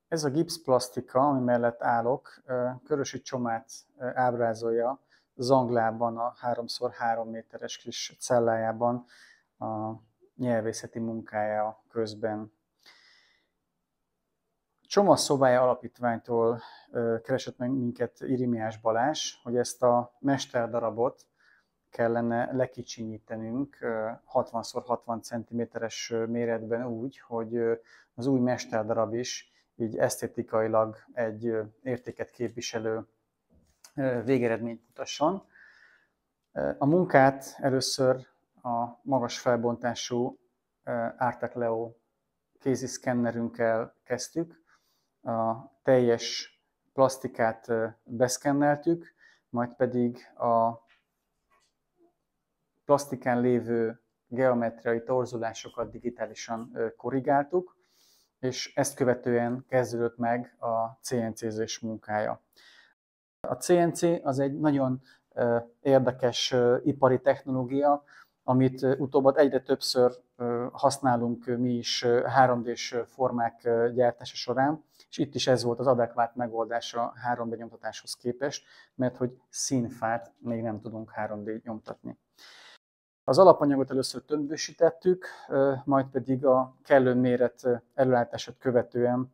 Ez a gipszplasztika, ami mellett állok, Körösi Csomát ábrázolja Zanglában, a 3x3 méteres kis cellájában a nyelvészeti munkája közben. Csoma Szobája Alapítványtól keresett meg minket Irimiás Balázs, hogy ezt a mesterdarabot kellene lekicsinyítenünk 60x60 cm-es méretben úgy, hogy az új mesterdarab is így esztétikailag egy értéket képviselő végeredményt mutasson. A munkát először a magas felbontású Artec Leo kéziszkennerünkkel kezdtük. A teljes plastikát beszkenneltük, majd pedig a plastikán lévő geometriai torzulásokat digitálisan korrigáltuk, és ezt követően kezdődött meg a CNC-zés munkája. A CNC az egy nagyon érdekes ipari technológia, amit utóbb egyre többször használunk mi is 3D-s formák gyártása során, és itt is ez volt az adekvát megoldás a 3D nyomtatáshoz képest, mert hogy színfát még nem tudunk 3D nyomtatni. Az alapanyagot először tömbösítettük, majd pedig a kellő méret előállítását követően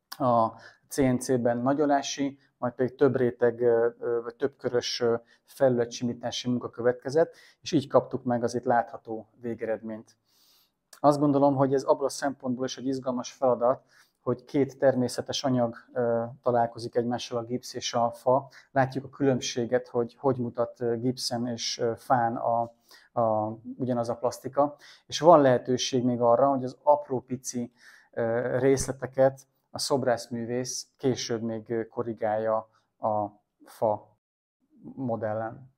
a CNC-ben nagyolási, majd pedig több réteg vagy több körös felületsimítási munka következett, és így kaptuk meg az itt látható végeredményt. Azt gondolom, hogy ez abból a szempontból is egy izgalmas feladat, hogy két természetes anyag találkozik egymással, a gipsz és a fa. Látjuk a különbséget, hogy mutat gipszen és fán ugyanaz a plasztika, és van lehetőség még arra, hogy az apró pici részleteket a szobrászművész később még korrigálja a fa modellen.